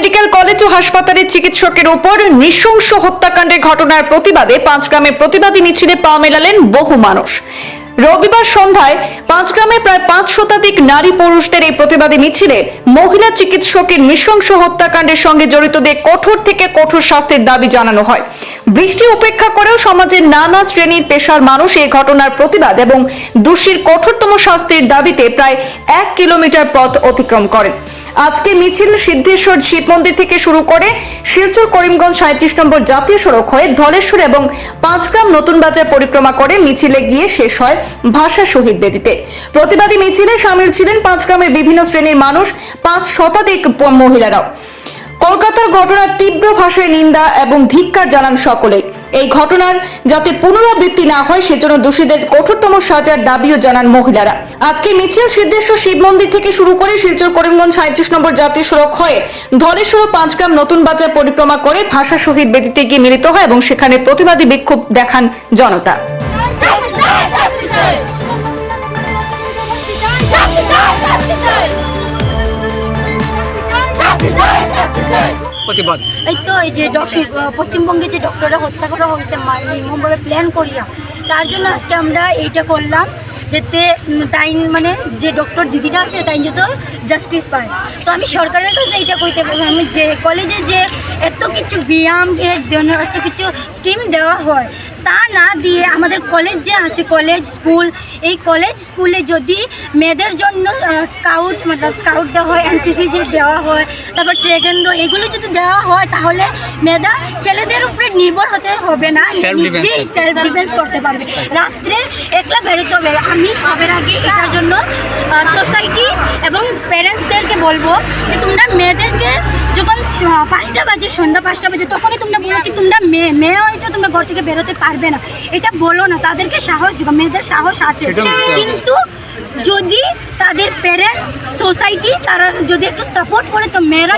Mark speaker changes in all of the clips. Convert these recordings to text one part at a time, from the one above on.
Speaker 1: Medical college ও হাসপাতালের চিকিৎসকের উপর নৃশংস হত্যাকাণ্ডের ঘটনার প্রতিবাদে পাঁচগ্রামে প্রতিবাদী মিছিলে পা মেলালেন বহু মানুষ। রবিবার সন্ধ্যায় পাঁচগ্রামে প্রায় 5 শতাধিক নারী পুরুষদের এই প্রতিবাদী মিছিলে মহিলা চিকিৎসকের নৃশংস হত্যাকাণ্ডের সঙ্গে জড়িতদের কঠোর থেকে কঠোর শাস্তির দাবি জানানো হয়। বৃষ্টি উপেক্ষা করেও সমাজের নানা শ্রেণীর পেশার মানুষ এই ঘটনার প্রতিবাদ এবং দোষীর কঠোরতম শাস্তির দাবিতে প্রায় 1 কিলোমিটার পথ অতিক্রম করেন। আজকে মিছিল সিদ্ধেশ্বর শিব মন্দির থেকে শুরু করে শিলচর করিমগঞ্জ 37 নম্বর জাতীয় সড়ক হয়ে ধলেশ্বর এবং পাঁচগ্রাম নতুন বাজার পরিক্রমা করে মিছিলে গিয়ে শেষ হয় ভাষা শহীদ বেদিতে। প্রতিবাদী মিছিলে সামিল ছিলেন পাঁচগ্রামের বিভিন্ন শ্রেণীর মানুষ, 5 শতাধিক মহিলারাও। কলকাতার ঘটনার তীব্র ভাষায় নিন্দা এবং ধিক্কার জানান সকলেই। এই ঘটনার যাতে পুনরাবৃত্তি না হয় সেজন্য দোষীদের কঠোরতম সাজার দাবিও জানান মহিলারা। আজকে মিছিল সিদ্ধেশ্বর শিব মন্দির থেকে শুরু করে শিলচর করিমগঞ্জ 37 নম্বর জাতীয় সড়ক হয়ে ধলেশ্বর ও পাঁচগ্রাম নতুন বাজার পরিক্রমা করে ভাষা শহীদ বেদিতে গিয়ে মিলিত হয় এবং সেখানে প্রতিবাদী বিক্ষোভ দেখান জনতা।
Speaker 2: এই তো এই যে পশ্চিমবঙ্গে যে ডক্টররা হত্যা করা হয়েছে নির্মমভাবে প্ল্যান করিয়া, তার জন্য আজকে আমরা এইটা করলাম যাতে তাই মানে যে ডক্টর দিদিটা আছে তাই যত জাস্টিস পায়। তো আমি সরকারের কাছে এইটা কইতে পারবো, আমি যে কলেজে যে এত কিছু ব্যায়ামের জন্য এত কিছু স্কিম দেওয়া হয় তা না দিয়ে আমাদের কলেজ যে আছে কলেজ স্কুল, এই কলেজ স্কুলে যদি মেয়েদের জন্য স্কাউট দেওয়া হয়, এনসিসি যে দেওয়া হয়, তারপর ট্রেগেন্ডো এগুলো যদি দেওয়া হয় তাহলে মেয়েরা ছেলেদের উপরে নির্ভর হতে হবে না, নিজেই সেলফ ডিফেন্স করতে পারবে। রাত্রে একলা বেরোতে হবে। আমি সবের আগে এটার জন্য সোসাইটি এবং প্যারেন্টসদেরকে বলবো যে তোমরা মেয়েদেরকে যখন 5টা বাজে, সন্ধ্যা 5টা বাজে, তখনই তোমরা বলো কি তোমরা মেয়ে হয়েছে, তোমরা ঘর থেকে বেরোতে পারবে না, এটা বলো না। তাদেরকে সাহস দিও, মেয়েদের সাহস আছে, কিন্তু যদি তাদের প্যারেন্টস সোসাইটি তারা যদি একটু সাপোর্ট করে তো মেয়েরা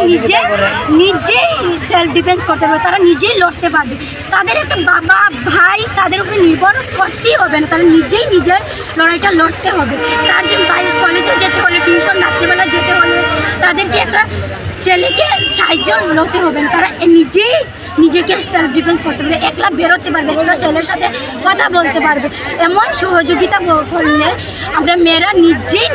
Speaker 2: নিজেই সেলফ ডিফেন্স করতে পারবে, তারা নিজেই লড়তে পারবে। তাদের একটা বাবা ভাই তাদের উপরে নির্ভর করতেই হবে না, তারা নিজেই নিজের লড়াইটা লড়তে হবে। তার জন্য বাইরে কলেজে যেতে হলে, টিউশন রাত্রিবেলা যেতে হলে তাদেরকে একটা ছেলেকে সাহায্য লড়তে হবে না, তারা নিজেকে সেলফ ডিফেন্স করতে পারবে, একলা বেরোতে পারবে, একটা ছেলের সাথে কথা বলতে পারবে। এমন সহযোগিতা করলে আমরা মেয়েরা নিজের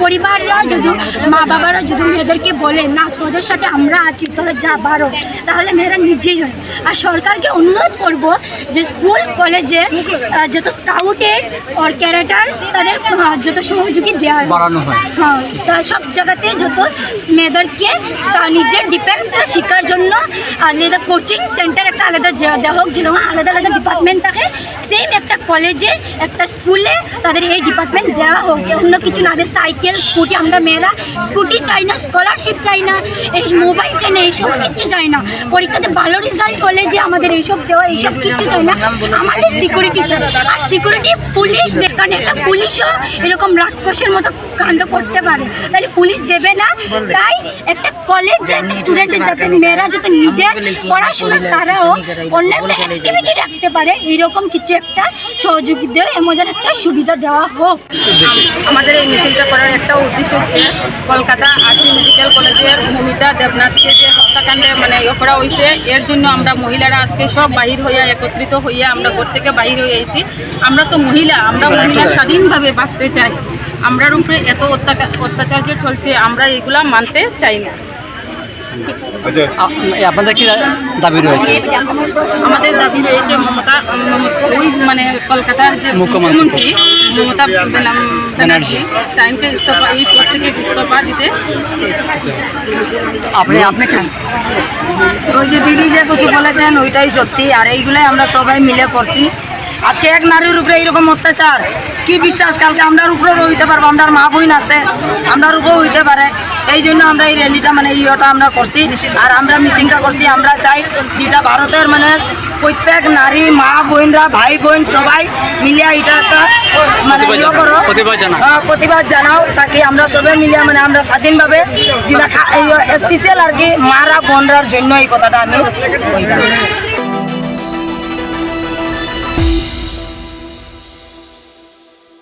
Speaker 2: পরিবাররা যদি মা বাবারা যদি মেয়েদেরকে বলে না তোদের সাথে আমরা আছি, তোরা যা বারো, তাহলে মেয়েরা নিজেই হয়। আর সরকারকে অনুরোধ করব যে স্কুল কলেজে যত স্কাউটের আর ক্যারেটার তাদের যত সহযোগী দেওয়া বাড়ানো হয়, হ্যাঁ, তার সব জায়গাতে যত মেয়েদেরকে নিজের ডিফেন্সটা শেখার জন্য আলাদা কোচিং সেন্টার একটা আলাদা দেওয়া হোক, যেরকম আলাদা আলাদা ডিপার্টমেন্ট থাকে, সেম একটা কলেজে একটা স্কুলে তাদের এই ডিপার্টমেন্ট দেওয়া হোক। অন্য কিছু না, সাইকেল স্কুটি, আমরা মেয়েরা স্কুটি চাই না, স্কলারশিপ চাই না, এই মোবাইল চাই না, এইসব কিচ্ছু চাই না। পরীক্ষাতে ভালো রেজাল্ট হলে যে আমাদের এইসব দেওয়া এইসব কিচ্ছু চাই না, আমাদের সিকিউরিটি চাই। আর সিকিউরিটি পুলিশ কারণ একটা পুলিশও এরকম রাক্ষসের মতো কাণ্ড করতে পারে, তাহলে পুলিশ দেবে না। তাই একটা কলেজে স্টুডেন্টের যাতে মেয়েরা যাতে নিজের পড়াশোনা ছাড়াও অন্য একটা অ্যাক্টিভিটি রাখতে পারে, এইরকম কিছু একটা সহযোগিতা এমন একটা সুবিধা দেওয়া হোক।
Speaker 3: আমাদের এই মিছিলটা করার একটা উদ্দেশ্য যে কলকাতা আরজি মেডিকেল কলেজের মমিতা দেবনাথকে যে হত্যাকাণ্ডে করা হয়েছে, এর জন্য আমরা মহিলারা আজকে সব বাহির হইয়া একত্রিত হইয়া আমরা ঘর থেকে বাহির হয়ে আইছি। আমরা তো মহিলা, আমরা মহিলা স্বাধীনভাবে বাঁচতে চাই। আমরার উপরে এত অত্যাচার যে চলছে আমরা এগুলা মানতে চাই না।
Speaker 4: আপনাদের কি দাবি রয়েছে?
Speaker 3: আমাদের দাবি রয়েছে ওই কলকাতার যে মুখ্যমন্ত্রী মমতা ব্যানার্জি টাইমকে ইস্তফা, এই পদ থেকে ইস্তফা দিতে
Speaker 4: আপনি
Speaker 5: ওই যে দিদি যে কিছু বলেছেন ওইটাই সত্যি, আর এইগুলাই আমরা সবাই মিলে করছি। আজকে এক নারীর উপরে এইরকম অত্যাচার, কি বিশ্বাস কালকে আমরার উপরেও হইতে পারবো, আমরার মা বোন আছে, আমরার উপরেও হইতে পারে। এই জন্য আমরা এই র্যালিটা ইয়েটা আমরা করছি, আর আমরা মিটিংটা করছি। আমরা চাই যেটা ভারতের প্রত্যেক নারী মা বোনরা ভাই বোন সবাই মিলিয়ে এটা একটা ইয়ে করো, প্রতিবাদ জানাও, তাকে আমরা সবাই মিলিয়ে আমরা স্বাধীনভাবে যেটা স্পেশাল আর কি মারা বোনরার জন্য এই কথাটা আমি